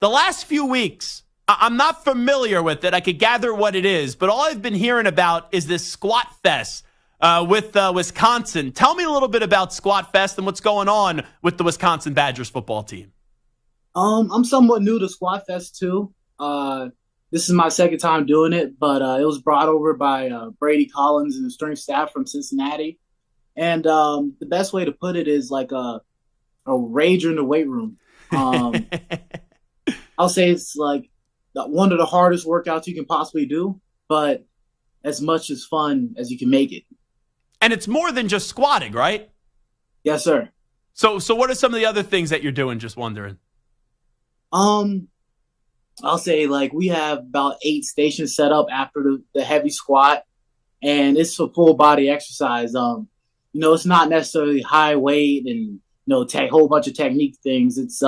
The last few weeks, I'm not familiar with it. I could gather what it is, but all I've been hearing about is this Squat Fest with Wisconsin. Tell me a little bit about Squat Fest and what's going on with the Wisconsin Badgers football team. I'm somewhat new to Squat Fest too. This is my second time doing it, but it was brought over by Brady Collins and the strength staff from Cincinnati. And the best way to put it is like a rager in the weight room. I'll say it's like one of the hardest workouts you can possibly do, but as much as fun as you can make it. And it's more than just squatting, right? Yes, sir. So what are some of the other things that you're doing? Just wondering. I'll say like we have about 8 stations set up after the heavy squat, and it's a full body exercise. It's not necessarily high weight and whole bunch of technique things. It's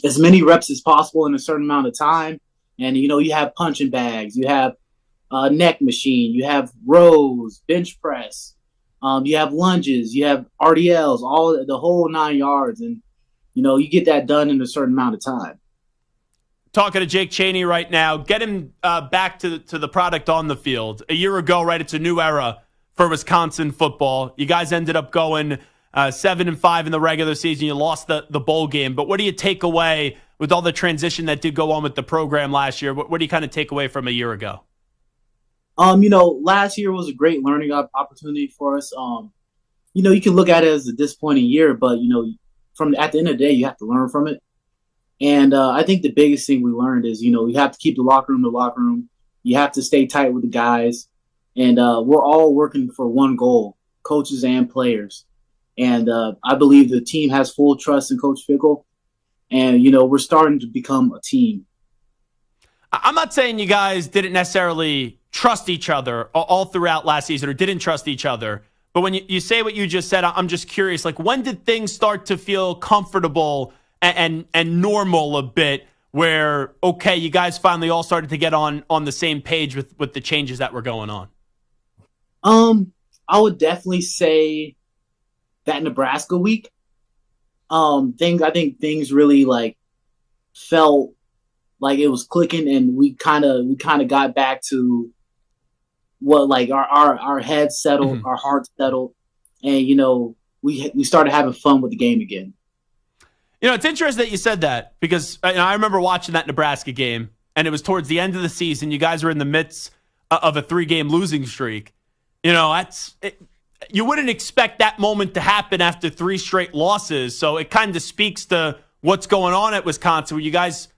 as many reps as possible in a certain amount of time. And, you have punching bags, you have a neck machine, you have rows, bench press, you have lunges, you have RDLs, all the whole 9 yards. And, you get that done in a certain amount of time. Talking to Jake Chaney right now, get him back to the product on the field. A year ago, right, it's a new era for Wisconsin football. You guys ended up going 7-5 in the regular season. You lost the bowl game. But what do you take away with all the transition that did go on with the program last year? What do you kind of take away from a year ago? Last year was a great learning opportunity for us. You can look at it as a disappointing year, but, from at the end of the day, you have to learn from it. And I think the biggest thing we learned is, you have to keep the locker room. You have to stay tight with the guys. And we're all working for one goal, coaches and players. And I believe the team has full trust in Coach Fickell. And, we're starting to become a team. I'm not saying you guys didn't necessarily trust each other all throughout last season or didn't trust each other. But when you say what you just said, I'm just curious, like when did things start to feel comfortable and normal a bit where, okay, you guys finally all started to get on the same page with the changes that were going on? I would definitely say that Nebraska week. I think things really like felt like it was clicking, and we kind of got back to what like our heads settled, mm-hmm. Our hearts settled, and we started having fun with the game again. It's interesting that you said that because I remember watching that Nebraska game, and it was towards the end of the season. You guys were in the midst of a 3-game losing streak. You wouldn't expect that moment to happen after 3 straight losses. So it kind of speaks to what's going on at Wisconsin, where you guys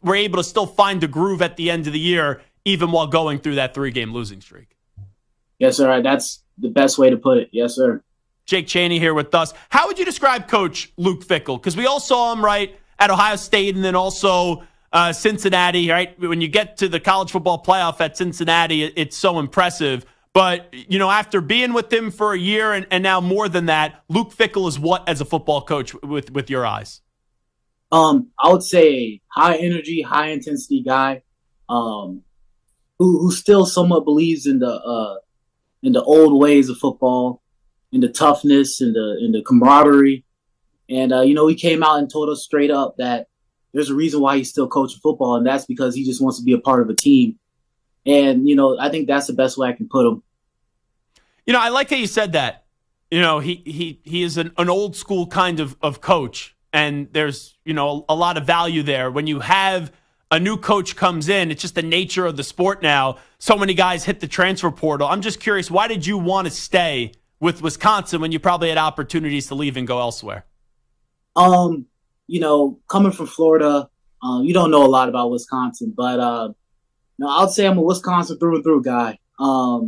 were able to still find a groove at the end of the year, even while going through that 3-game losing streak. Yes, sir. That's the best way to put it. Yes, sir. Jake Chaney here with us. How would you describe Coach Luke Fickell? Because we all saw him right at Ohio State and then also Cincinnati. Right, when you get to the college football playoff at Cincinnati, it's so impressive. But after being with him for a year and now more than that, Luke Fickell is what as a football coach with your eyes? I would say high energy, high intensity guy, who still somewhat believes in the old ways of football, in the toughness and the camaraderie. And, he came out and told us straight up that there's a reason why he's still coaching football, and that's because he just wants to be a part of a team. And, I think that's the best way I can put him. I like how you said that. He is an old school kind of coach, and there's, a lot of value there. When you have a new coach comes in, it's just the nature of the sport now. So many guys hit the transfer portal. I'm just curious, why did you want to stay with Wisconsin when you probably had opportunities to leave and go elsewhere? Coming from Florida, you don't know a lot about Wisconsin, but I would say I'm a Wisconsin through and through guy. I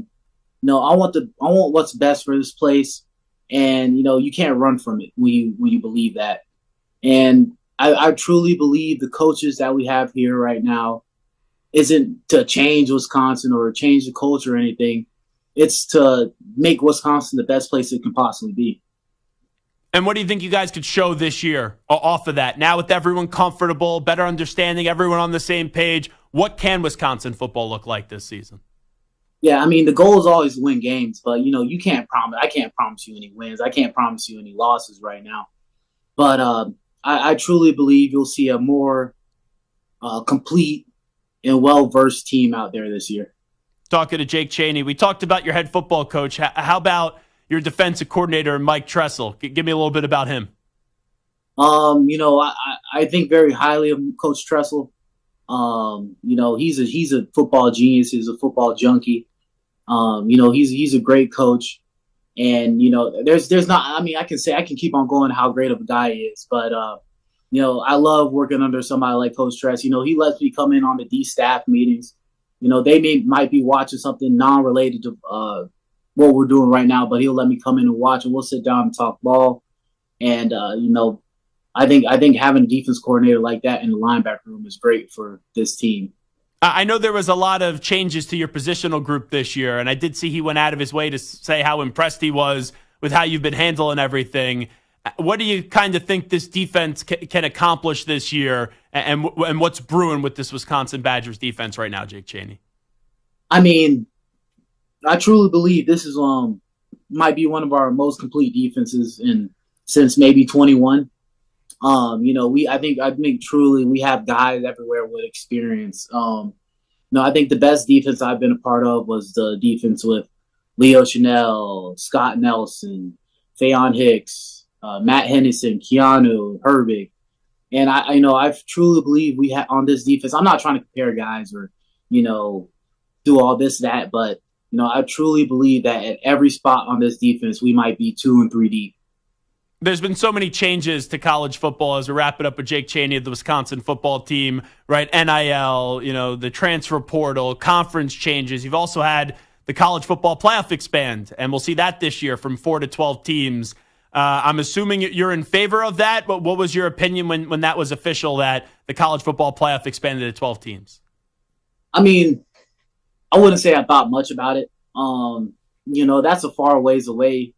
want what's best for this place, and you can't run from it when you believe that. And I truly believe the coaches that we have here right now isn't to change Wisconsin or change the culture or anything. It's to make Wisconsin the best place it can possibly be. And what do you think you guys could show this year off of that? Now with everyone comfortable, better understanding, everyone on the same page, what can Wisconsin football look like this season? Yeah, I mean, the goal is always to win games, but, you can't promise. I can't promise you any wins. I can't promise you any losses right now. But I truly believe you'll see a more complete and well-versed team out there this year. Talking to Jake Chaney, we talked about your head football coach. How about your defensive coordinator, Mike Tressel? Give me a little bit about him. I think very highly of Coach Tressel. He's a football genius. He's a football junkie. He's a great coach. And, there's not, I can keep on going how great of a guy he is, but, I love working under somebody like Coach Tress. He lets me come in on the D staff meetings. They might be watching something non-related to what we're doing right now, but he'll let me come in and watch, and we'll sit down and talk ball. And I think having a defense coordinator like that in the linebacker room is great for this team. I know there was a lot of changes to your positional group this year, and I did see he went out of his way to say how impressed he was with how you've been handling everything. What do you kind of think this defense can accomplish this year, and what's brewing with this Wisconsin Badgers defense right now, Jake Chaney? I truly believe this is might be one of our most complete defenses since maybe 21. I think truly we have guys everywhere with experience. I think the best defense I've been a part of was the defense with Leo Chanel, Scott Nelson, Fayon Hicks, Matt Hennison, Keanu, Herbig. And I truly believe we have on this defense. I'm not trying to compare guys or, do all this, that, but, I truly believe that at every spot on this defense, we might be 2 and 3 deep. There's been so many changes to college football as we wrap it up with Jake Chaney of the Wisconsin football team, right? NIL, the transfer portal, conference changes. You've also had the college football playoff expand, and we'll see that this year from 4 to 12 teams. I'm assuming you're in favor of that, but what was your opinion when that was official that the college football playoff expanded to 12 teams? I wouldn't say I thought much about it. That's a far ways away.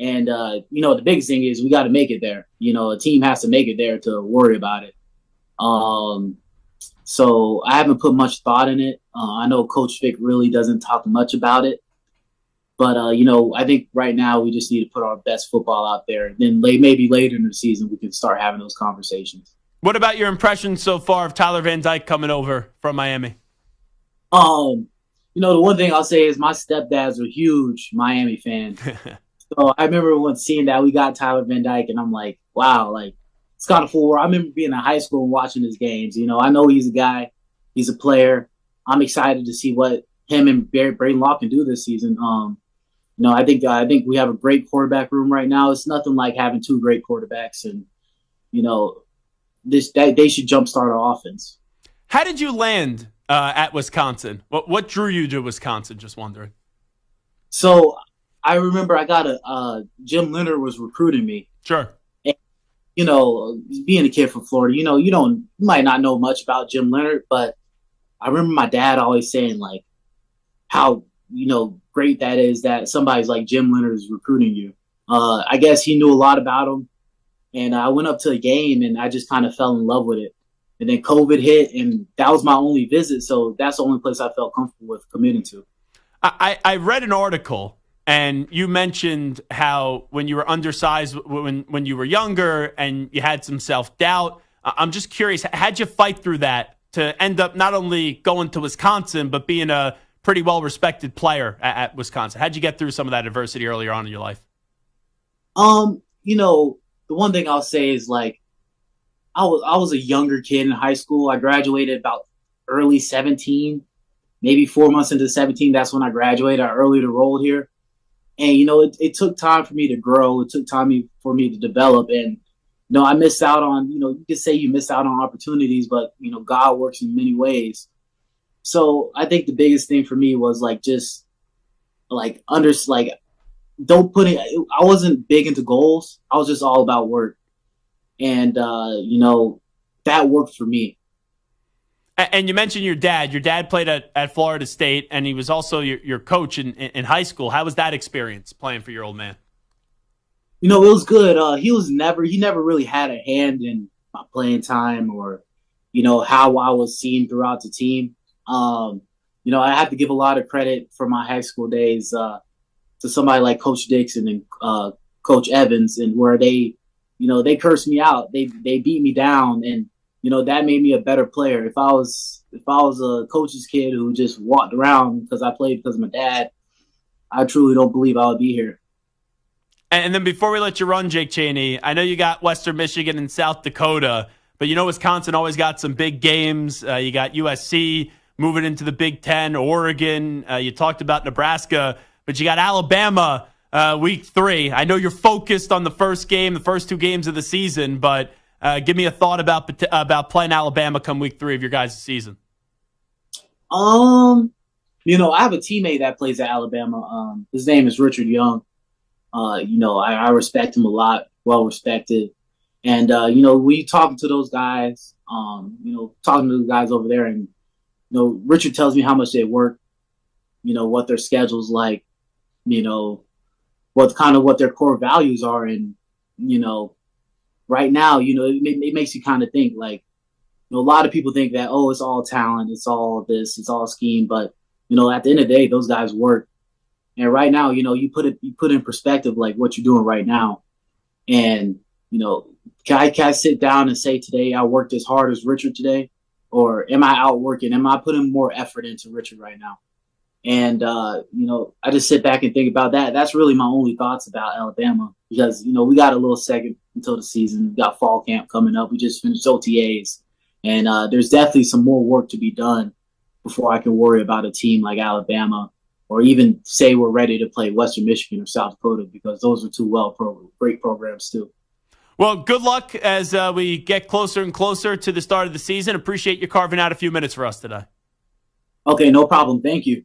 And, the biggest thing is we got to make it there. A team has to make it there to worry about it. So I haven't put much thought in it. I know Coach Fick really doesn't talk much about it. But, I think right now we just need to put our best football out there. Then maybe later in the season we can start having those conversations. What about your impression so far of Tyler Van Dyke coming over from Miami? The one thing I'll say is my stepdad's a huge Miami fan. So I remember when seeing that we got Tyler Van Dyke, and I'm like, wow, it's kind of cool. I remember being in high school and watching his games. I know he's a guy, he's a player. I'm excited to see what him and Braden Law can do this season. I think we have a great quarterback room right now. It's nothing like having 2 great quarterbacks, and they should jumpstart our offense. How did you land at Wisconsin? What drew you to Wisconsin? Just wondering. So I remember I got Jim Leonard was recruiting me. Sure. And, being a kid from Florida, you might not know much about Jim Leonard, but I remember my dad always saying how, great that is that somebody's like Jim Leonard is recruiting you. I guess he knew a lot about him. And I went up to a game and I just kind of fell in love with it. And then COVID hit, and that was my only visit. So that's the only place I felt comfortable with committing to. I read an article, and you mentioned how when you were undersized, when you were younger and you had some self-doubt. I'm just curious, how'd you fight through that to end up not only going to Wisconsin, but being a pretty well-respected player at Wisconsin? How'd you get through some of that adversity earlier on in your life? The one thing I'll say is I was a younger kid in high school. I graduated about early 17, maybe 4 months into 17. That's when I graduated. I early enrolled here. And, it took time for me to grow. It took time for me to develop. And, I missed out on, you could say you missed out on opportunities, but, God works in many ways. So I think the biggest thing for me was don't put it, I wasn't big into goals. I was just all about work. And, that worked for me. And you mentioned your dad. Your dad played at Florida State, and he was also your coach in high school. How was that experience playing for your old man? It was good. He never really had a hand in my playing time or, how I was seen throughout the team. I have to give a lot of credit for my high school days to somebody like Coach Dixon and Coach Evans, and where they, they cursed me out. They beat me down, and that made me a better player. If I was a coach's kid who just walked around because I played because of my dad, I truly don't believe I would be here. And then before we let you run, Jake Chaney, I know you got Western Michigan and South Dakota, but Wisconsin always got some big games. You got USC moving into the Big Ten, Oregon. You talked about Nebraska, but you got Alabama week 3. I know you're focused on the first two games of the season, but give me a thought about playing Alabama come week 3 of your guys' season. I have a teammate that plays at Alabama. His name is Richard Young. I respect him a lot, well respected. And, when you talking to those guys, talking to the guys over there, and, Richard tells me how much they work, what their schedule's like, what their core values are. And, right now, it makes you kind of think like, a lot of people think that, oh, it's all talent, it's all this, it's all scheme. But, at the end of the day, those guys work. And right now, you put in perspective like what you're doing right now. And, can I sit down and say today I worked as hard as Richard today? Or am I outworking? Am I putting more effort into Richard right now? And, I just sit back and think about that. That's really my only thoughts about Alabama because, we got a little second until the season. We got fall camp coming up. We just finished OTAs. And there's definitely some more work to be done before I can worry about a team like Alabama or even say we're ready to play Western Michigan or South Dakota because those are two great programs too. Well, good luck as we get closer and closer to the start of the season. Appreciate you carving out a few minutes for us today. Okay, no problem. Thank you.